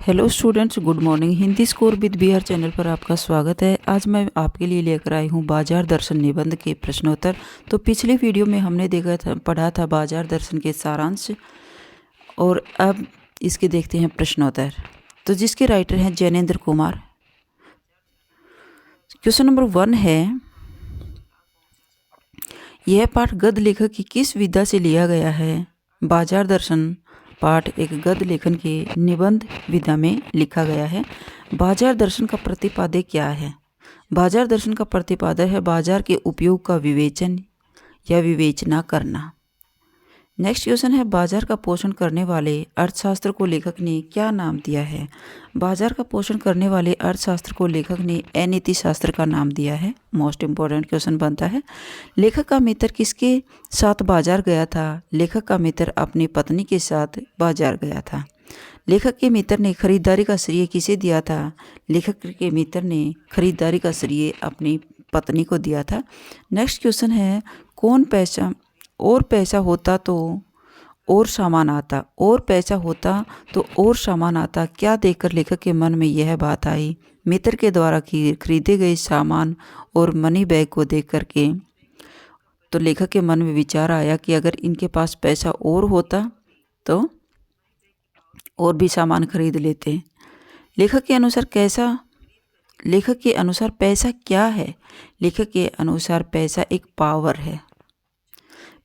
Hello students, good morning. Hindi score with Bihar channel पर आपका स्वागत है। आज मैं आपके लिए लेकर आई हूँ बाजार दर्शन निबंध के प्रश्नोत्तर। तो पिछले वीडियो में हमने पढ़ा था बाजार दर्शन के सारांश, और अब इसके देखते हैं प्रश्नोत्तर। तो जिसके राइटर हैं जैनेन्द्र कुमार। क्वेश्चन नंबर 1 है, यह पाठ गद्य लेखक की किस विधा से लिया गया है? बाजार दर्शन पाठ एक गद्य लेखन के निबंध विधा में लिखा गया है। बाजार दर्शन का प्रतिपादक क्या है? बाजार दर्शन का प्रतिपादक है बाजार के उपयोग का विवेचन या विवेचना करना। नेक्स्ट क्वेश्चन है, बाजार का पोषण करने वाले अर्थशास्त्र को लेखक ने क्या नाम दिया है? बाजार का पोषण करने वाले अर्थशास्त्र को लेखक ने अनीति शास्त्र का नाम दिया है। मोस्ट इम्पोर्टेंट क्वेश्चन बनता है। लेखक का मित्र किसके साथ बाजार गया था? लेखक का मित्र अपनी पत्नी के साथ बाजार गया था। लेखक के मित्र ने खरीदारी का श्रेय किसे दिया था? लेखक के मित्र ने खरीदारी का श्रेय अपनी पत्नी को दिया था। नेक्स्ट क्वेश्चन है, कौन पैसा और पैसा होता तो और सामान आता, और पैसा होता तो और सामान आता, क्या देखकर लेखक के मन में यह बात आई? मित्र के द्वारा खरीदे गए सामान और मनी बैग को देख करके तो लेखक के मन में विचार आया कि अगर इनके पास पैसा और होता तो और भी सामान खरीद लेते। लेखक के अनुसार पैसा क्या है? लेखक के अनुसार पैसा एक पावर है।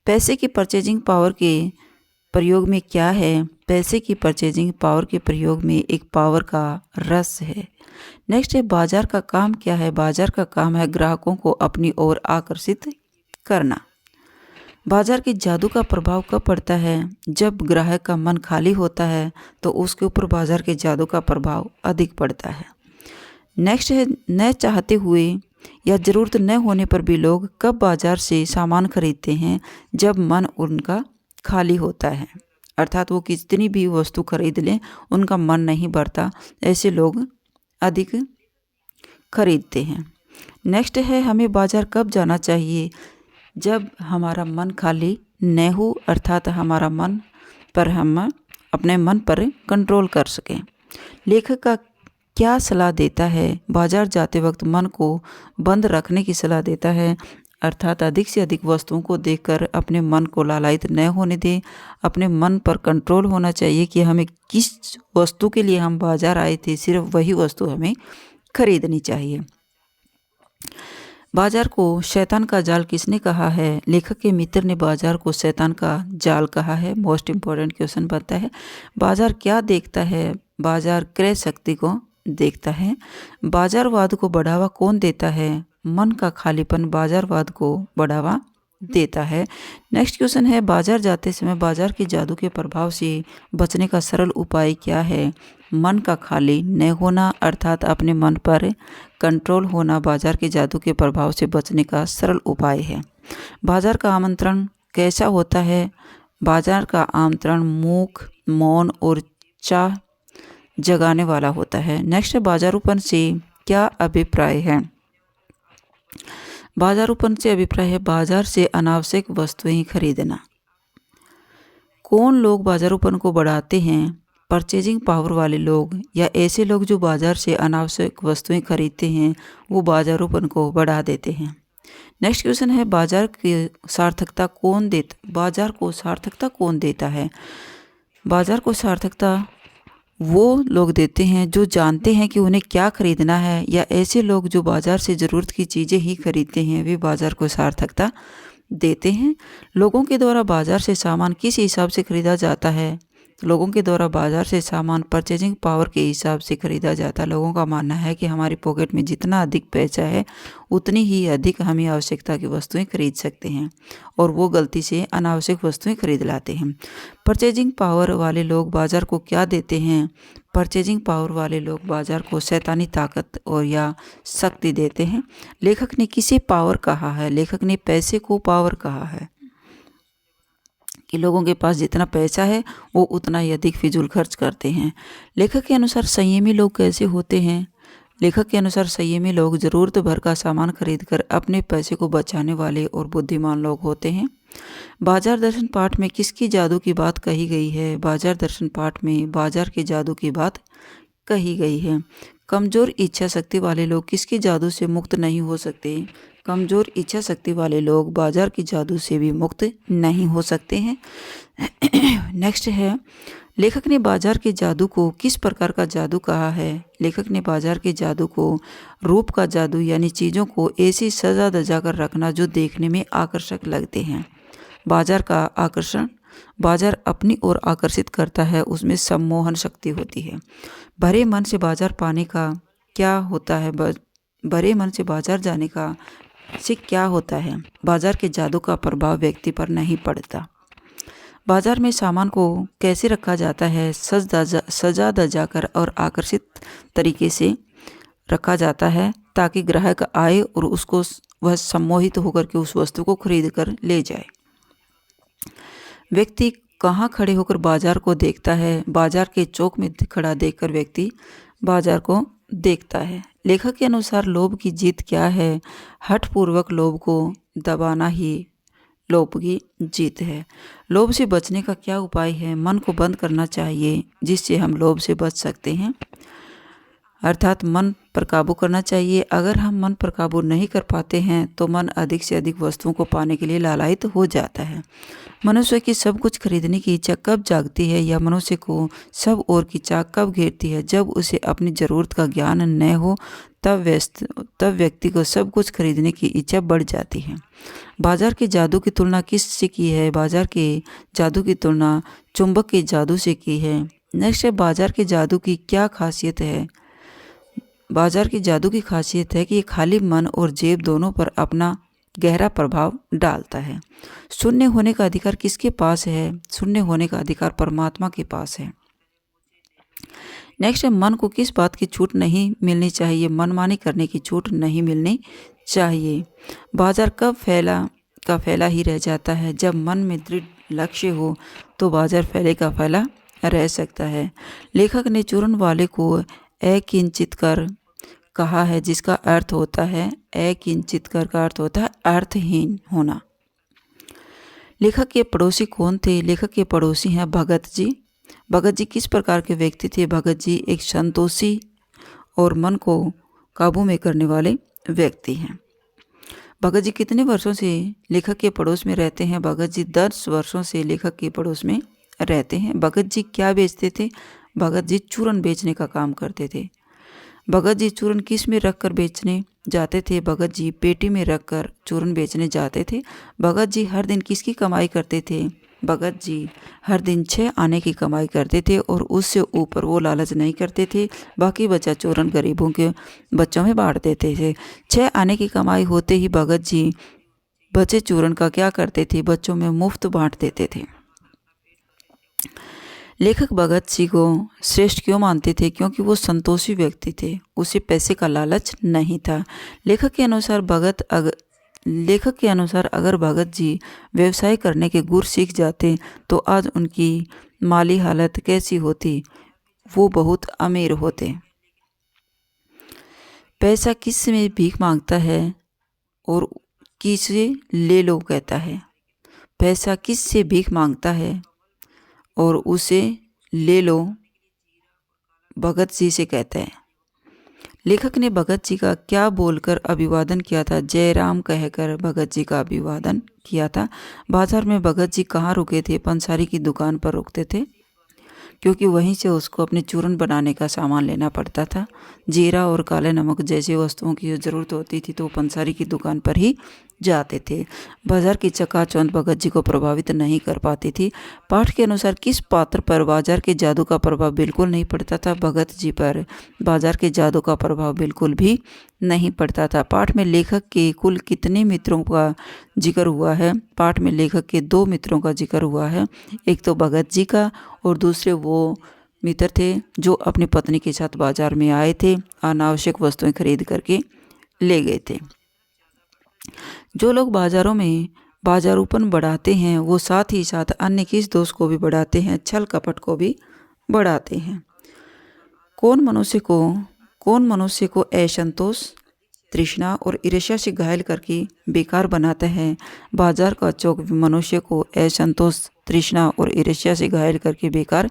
पैसे की परचेजिंग पावर के प्रयोग में क्या है? पैसे की परचेजिंग पावर के प्रयोग में एक पावर का रस है। नेक्स्ट है, बाजार का काम क्या है? बाजार का काम है ग्राहकों को अपनी ओर आकर्षित करना। बाजार के जादू का प्रभाव कब पड़ता है? जब ग्राहक का मन खाली होता है तो उसके ऊपर बाजार के जादू का प्रभाव अधिक पड़ता है। नेक्स्ट है, न चाहते हुए या ज़रूरत न होने पर भी लोग कब बाजार से सामान खरीदते हैं? जब मन उनका खाली होता है, अर्थात वो कितनी भी वस्तु खरीद लें उनका मन नहीं भरता, ऐसे लोग अधिक खरीदते हैं। नेक्स्ट है, हमें बाजार कब जाना चाहिए? जब हमारा मन खाली न हो, अर्थात हमारा मन पर हम अपने मन पर कंट्रोल कर सकें। लेखक का क्या सलाह देता है? बाजार जाते वक्त मन को बंद रखने की सलाह देता है, अर्थात अधिक से अधिक वस्तुओं को देखकर अपने मन को लालायित न होने दें। अपने मन पर कंट्रोल होना चाहिए कि हमें किस वस्तु के लिए हम बाजार आए थे, सिर्फ वही वस्तु हमें खरीदनी चाहिए। बाजार को शैतान का जाल किसने कहा है? लेखक के मित्र ने बाजार को शैतान का जाल कहा है। मोस्ट इम्पोर्टेंट क्वेश्चन बनता है। बाजार क्या देखता है? बाजार क्रय शक्ति को देखता है। बाजारवाद को बढ़ावा कौन देता है? मन का खालीपन बाजारवाद को बढ़ावा देता है। नेक्स्ट क्वेश्चन है, बाजार जाते समय बाजार के जादू के प्रभाव से बचने का सरल उपाय क्या है? मन का खाली न होना, अर्थात अपने मन पर कंट्रोल होना बाजार के जादू के प्रभाव से बचने का सरल उपाय है। बाजार का आमंत्रण कैसा होता है? बाजार का आमंत्रण मूक, मौन और चाह जगाने वाला होता है। नेक्स्ट, बाजारूपन से क्या अभिप्राय है? बाजारूपन से अभिप्राय है बाजार से अनावश्यक वस्तुएं खरीदना। कौन लोग बाजारूपन को बढ़ाते हैं? परचेजिंग पावर वाले लोग, या ऐसे लोग जो बाजार से अनावश्यक वस्तुएं खरीदते हैं वो बाजारूपन को बढ़ा देते हैं। नेक्स्ट क्वेश्चन है, बाजार की सार्थकता कौन देता? बाजार को सार्थकता कौन देता है? बाजार को सार्थकता वो लोग देते हैं जो जानते हैं कि उन्हें क्या खरीदना है, या ऐसे लोग जो बाजार से ज़रूरत की चीज़ें ही खरीदते हैं वे बाजार को सार्थकता देते हैं। लोगों के द्वारा बाजार से सामान किस हिसाब से खरीदा जाता है? लोगों के द्वारा बाजार से सामान परचेजिंग पावर के हिसाब से खरीदा जाता है। लोगों का मानना है कि हमारी पॉकेट में जितना अधिक पैसा है उतनी ही अधिक हमें आवश्यकता की वस्तुएं खरीद सकते हैं, और वो गलती से अनावश्यक वस्तुएं खरीद लाते हैं। परचेजिंग पावर वाले लोग बाजार को क्या देते हैं? परचेजिंग पावर वाले लोग बाजार को शैतानी ताकत और या शक्ति देते हैं। लेखक ने किसे पावर कहा है? लेखक ने पैसे को पावर कहा है कि लोगों के पास जितना पैसा है वो उतना ही अधिक फिजूल खर्च करते हैं। लेखक के अनुसार संयमी लोग कैसे होते हैं? लेखक के अनुसार संयमी लोग ज़रूरत भर का सामान खरीदकर अपने पैसे को बचाने वाले और बुद्धिमान लोग होते हैं। बाजार दर्शन पाठ में किसकी जादू की बात कही गई है? बाजार दर्शन पाठ में बाजार के जादू की बात कही गई है। कमज़ोर इच्छा शक्ति वाले लोग किसके जादू से मुक्त नहीं हो सकते? कमज़ोर इच्छा शक्ति वाले लोग बाजार के जादू से भी मुक्त नहीं हो सकते हैं। नेक्स्ट है, लेखक ने बाजार के जादू को किस प्रकार का जादू कहा है? लेखक ने बाजार के जादू को रूप का जादू, यानी चीज़ों को ऐसी सजा धजा कर रखना जो देखने में आकर्षक लगते हैं। बाजार का आकर्षण, बाजार अपनी ओर आकर्षित करता है, उसमें सम्मोहन शक्ति होती है। भरे मन से बाजार पाने का क्या होता है? भरे मन से बाजार जाने का से क्या होता है? बाजार के जादू का प्रभाव व्यक्ति पर नहीं पड़ता। बाजार में सामान को कैसे रखा जाता है? सजा धजा कर और आकर्षित तरीके से रखा जाता है ताकि ग्राहक आए और उसको वह सम्मोहित होकर के उस वस्तु को खरीद कर ले जाए। व्यक्ति कहाँ खड़े होकर बाजार को देखता है? बाजार के चौक में खड़ा देखकर व्यक्ति बाजार को देखता है। लेखक के अनुसार लोभ की जीत क्या है? हठपूर्वक लोभ को दबाना ही लोभ की जीत है। लोभ से बचने का क्या उपाय है? मन को बंद करना चाहिए जिससे हम लोभ से बच सकते हैं, अर्थात मन पर काबू करना चाहिए। अगर हम मन पर काबू नहीं कर पाते हैं तो मन अधिक से अधिक वस्तुओं को पाने के लिए लालायित हो जाता है। मनुष्य की सब कुछ खरीदने की इच्छा कब जागती है, या मनुष्य को सब ओर की चाह कब घेरती है? जब उसे अपनी ज़रूरत का ज्ञान न हो तब व्यक्ति को सब कुछ खरीदने की इच्छा बढ़ जाती है। बाजार के जादू की तुलना किससे की है? बाजार के जादू की तुलना चुंबक के जादू से की है। नेक्स्ट है, बाजार के जादू की क्या खासियत है? बाजार के जादू की खासियत है कि ये खाली मन और जेब दोनों पर अपना गहरा प्रभाव डालता है। शून्य होने का अधिकार किसके पास है? शून्य होने का अधिकार परमात्मा के पास है। नेक्स्ट है, मन को किस बात की छूट नहीं मिलनी चाहिए? मनमानी करने की छूट नहीं मिलनी चाहिए। बाजार कब फैला ही रह जाता है? जब मन में दृढ़ लक्ष्य हो तो बाजार फैले का फैला रह सकता है। लेखक ने चूरन वाले को अकिंचित कर कहा है, जिसका अर्थ होता है, अकिंचित कर का अर्थ होता है अर्थहीन होना। लेखक के पड़ोसी कौन थे? लेखक के पड़ोसी हैं भगत जी। भगत जी किस प्रकार के व्यक्ति थे? भगत जी एक संतोषी और मन को काबू में करने वाले व्यक्ति हैं। भगत जी कितने वर्षों से लेखक के पड़ोस में रहते हैं? भगत जी 10 वर्षों से लेखक के पड़ोस में रहते हैं। भगत जी क्या बेचते थे? भगत जी चूरन बेचने का काम करते थे। भगत जी चूरन किस में रखकर बेचने जाते थे? भगत जी पेटी में रखकर चूरन बेचने जाते थे। भगत जी हर दिन किसकी कमाई करते थे? भगत जी हर दिन 6 आने की कमाई करते थे और उससे ऊपर वो लालच नहीं करते थे। बाकी बचा चूरन गरीबों के बच्चों में बांट देते थे। 6 आने की कमाई होते ही भगत जी बचे चूरन का क्या करते थे? बच्चों में मुफ्त बांट देते थे। लेखक भगत सिंह को श्रेष्ठ क्यों मानते थे? क्योंकि वो संतोषी व्यक्ति थे, उसे पैसे का लालच नहीं था। लेखक के अनुसार अगर भगत जी व्यवसाय करने के गुर सीख जाते तो आज उनकी माली हालत कैसी होती? वो बहुत अमीर होते। पैसा किस में भीख मांगता है और किसे ले लो कहता है? पैसा किस से भीख मांगता है और उसे ले लो भगत जी से कहते हैं। लेखक ने भगत जी का क्या बोलकर अभिवादन किया था? जय राम कहकर भगत जी का अभिवादन किया था। बाजार में भगत जी कहाँ रुके थे? पंसारी की दुकान पर रुकते थे, क्योंकि वहीं से उसको अपने चूरन बनाने का सामान लेना पड़ता था। जीरा और काले नमक जैसी वस्तुओं की ज़रूरत होती थी तो वो पंसारी की दुकान पर ही जाते थे। बाजार की चकाचौंध भगत जी को प्रभावित नहीं कर पाती थी। पाठ के अनुसार किस पात्र पर बाजार के जादू का प्रभाव बिल्कुल नहीं पड़ता था? भगत जी पर बाजार के जादू का प्रभाव बिल्कुल भी नहीं पड़ता था। पाठ में लेखक के कुल कितने मित्रों का जिक्र हुआ है? पाठ में लेखक के 2 मित्रों का जिक्र हुआ है। एक तो भगत जी का और दूसरे वो मित्र थे जो अपनी पत्नी के साथ बाजार में आए थे, अनावश्यक वस्तुएं खरीद करके ले गए थे। जो लोग बाजारों में बाजारूपन बढ़ाते हैं वो साथ ही साथ अन्य किस दोष को भी बढ़ाते हैं? छल कपट को भी बढ़ाते हैं। कौन मनुष्य को असंतोष, तृष्णा और ईर्ष्या से घायल करके बेकार बनाता है? बाजार का चौक मनुष्य को असंतोष, तृष्णा और ईर्ष्या से घायल करके बेकार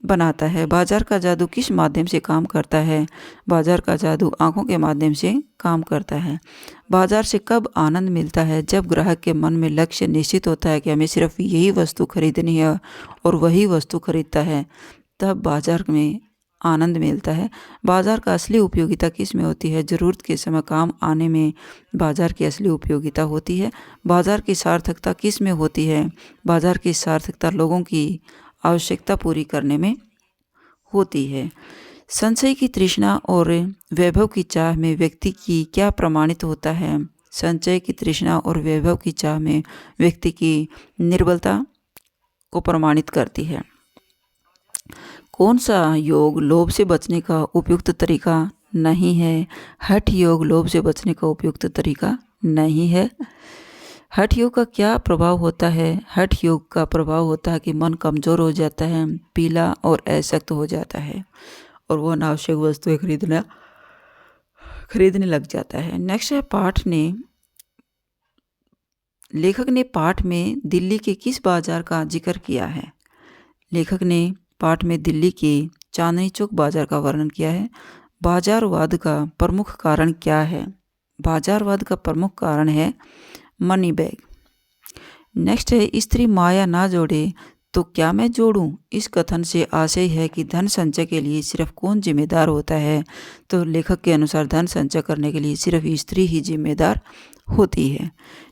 बनाता है। बाजार का जादू किस माध्यम से काम करता है? बाजार का जादू आंखों के माध्यम से काम करता है। बाजार से कब आनंद मिलता है? जब ग्राहक के मन में लक्ष्य निश्चित होता है कि हमें सिर्फ यही वस्तु खरीदनी है और वही वस्तु खरीदता है, तब बाजार में आनंद मिलता है। बाजार का असली उपयोगिता किस में होती है? ज़रूरत के समय काम आने में बाजार की असली उपयोगिता होती है। बाजार की सार्थकता किस में होती है? बाजार की सार्थकता लोगों की आवश्यकता पूरी करने में होती है। संचय की तृष्णा और वैभव की चाह में व्यक्ति की क्या प्रमाणित होता है? संचय की तृष्णा और वैभव की चाह में व्यक्ति की निर्बलता को प्रमाणित करती है। कौन सा योग लोभ से बचने का उपयुक्त तरीका नहीं है? हठ योग लोभ से बचने का उपयुक्त तरीका नहीं है। हठ योग का क्या प्रभाव होता है? हठ योग का प्रभाव होता है कि मन कमज़ोर हो जाता है, पीला और असक्त हो जाता है और वो अनावश्यक वस्तुएं खरीदने लग जाता है। नेक्स्ट है लेखक ने पाठ में दिल्ली के किस बाजार का जिक्र किया है? लेखक ने पाठ में दिल्ली के चांदनी चौक बाजार का वर्णन किया है। बाजारवाद का प्रमुख कारण क्या है? बाजारवाद का प्रमुख कारण है मनी बैग। नेक्स्ट है स्त्री माया ना जोड़े तो क्या मैं जोड़ूं? इस कथन से आशय है कि धन संचय के लिए सिर्फ कौन जिम्मेदार होता है? तो लेखक के अनुसार धन संचय करने के लिए सिर्फ स्त्री ही जिम्मेदार होती है।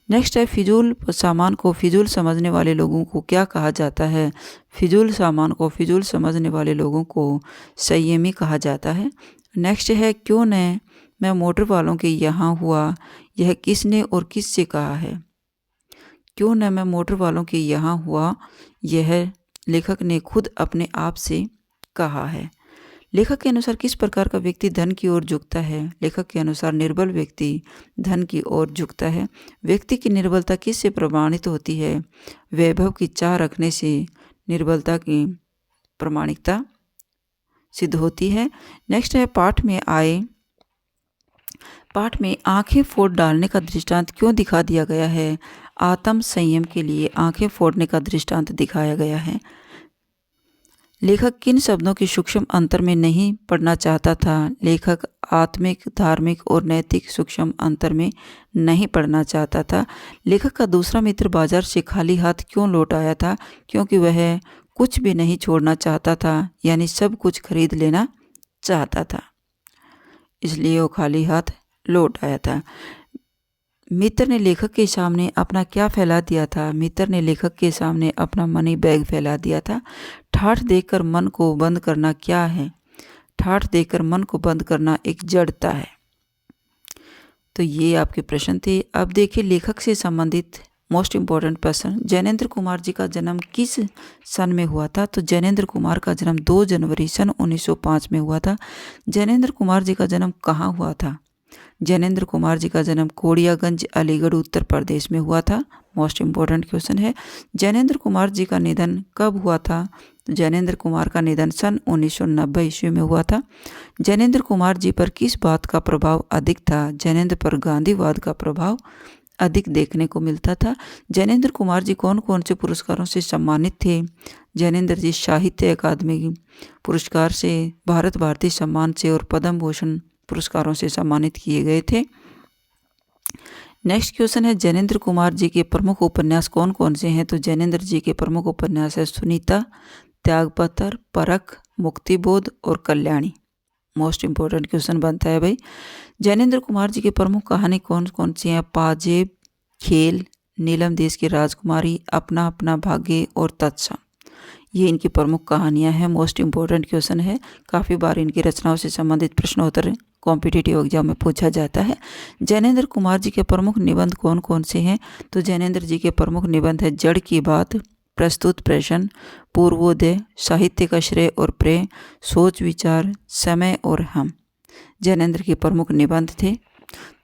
नेक्स्ट है फिजूल सामान को फिजूल समझने वाले लोगों को क्या कहा जाता है? फिजूल सामान को फिजूल समझने वाले लोगों को संयमी कहा जाता है। नेक्स्ट है क्यों न मैं मोटर वालों के यहाँ हुआ, यह किसने और किससे कहा है? क्यों न मैं मोटर वालों के यहाँ हुआ, यह लेखक ने खुद अपने आप से कहा है। लेखक के अनुसार किस प्रकार का व्यक्ति धन की ओर झुकता है? लेखक के अनुसार निर्बल व्यक्ति धन की ओर झुकता है। व्यक्ति की निर्बलता किस से प्रमाणित होती है? वैभव की चाह रखने से निर्बलता की प्रामाणिकता सिद्ध होती है। नेक्स्ट है पाठ में आंखें फोड़ डालने का दृष्टांत क्यों दिखा दिया गया है? आत्म संयम के लिए आंखें फोड़ने का दृष्टांत दिखाया गया है। लेखक किन शब्दों के सूक्ष्म अंतर में नहीं पढ़ना चाहता था? लेखक आत्मिक, धार्मिक और नैतिक सूक्ष्म अंतर में नहीं पढ़ना चाहता था। लेखक का दूसरा मित्र बाजार से खाली हाथ क्यों लौट आया था? क्योंकि वह कुछ भी नहीं छोड़ना चाहता था, यानी सब कुछ खरीद लेना चाहता था, इसलिए वो खाली हाथ लौट आया था। मित्र ने लेखक के सामने अपना क्या फैला दिया था? मित्र ने लेखक के सामने अपना मनी बैग फैला दिया था। ठाठ देखकर मन को बंद करना क्या है? ठाठ देखकर मन को बंद करना एक जड़ता है। तो ये आपके प्रश्न थे। अब देखिए लेखक से संबंधित मोस्ट इम्पॉर्टेंट प्रश्न। जैनेंद्र कुमार जी का जन्म किस सन में हुआ था? तो जैनेंद्र कुमार का जन्म 2 जनवरी सन 1905 में हुआ था। जैनेंद्र कुमार जी का जन्म कहाँ हुआ था? जैनेंद्र कुमार जी का जन्म कोड़ियागंज, अलीगढ़, उत्तर प्रदेश में हुआ था। मोस्ट इम्पोर्टेंट क्वेश्चन है। जैनेंद्र कुमार जी का निधन कब हुआ था? तो जैनेंद्र कुमार का निधन सन 1990 ईस्वी में हुआ था। जैनेंद्र कुमार जी पर किस बात का प्रभाव अधिक था? जैनेंद्र पर गांधीवाद का प्रभाव अधिक देखने को मिलता था। जैनेंद्र कुमार जी कौन कौन से पुरस्कारों से सम्मानित थे? जैनेंद्र जी साहित्य अकादमी पुरस्कार से, भारत भारती सम्मान से और पद्म भूषण पुरस्कारों से सम्मानित किए गए थे। नेक्स्ट क्वेश्चन है जैनेंद्र कुमार जी के प्रमुख उपन्यास कौन कौन से हैं? तो जैनेंद्र जी के प्रमुख उपन्यास है सुनीता, त्यागपत्र, परख, मुक्तिबोध और कल्याणी। मोस्ट इम्पोर्टेंट क्वेश्चन बनता है भाई। जैनेंद्र कुमार जी के प्रमुख कहानी कौन कौन सी हैं? पाजेब, खेल, नीलम देश की राजकुमारी, अपना अपना भाग्य और तत्सम। ये इनकी प्रमुख कहानियां हैं। मोस्ट इम्पोर्टेंट क्वेश्चन है। काफ़ी बार इनकी रचनाओं से संबंधित प्रश्नोत्तर कॉम्पिटिटिव एग्जाम में पूछा जाता है। जैनेंद्र कुमार जी के प्रमुख निबंध कौन कौन से हैं? तो जैनेंद्र जी के प्रमुख निबंध है जड़ की बात, प्रस्तुत प्रश्न, पूर्वोदय, साहित्य का श्रेय और प्रेम, सोच विचार, समय और हम। जैनेंद्र के प्रमुख निबंध थे।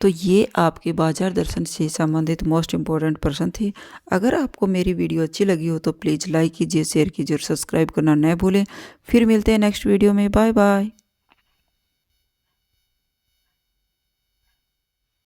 तो ये आपके बाजार दर्शन से संबंधित मोस्ट इम्पोर्टेंट प्रश्न थे। अगर आपको मेरी वीडियो अच्छी लगी हो तो प्लीज़ लाइक कीजिए, शेयर कीजिए और सब्सक्राइब करना न भूलें। फिर मिलते हैं नेक्स्ट वीडियो में। Bye bye.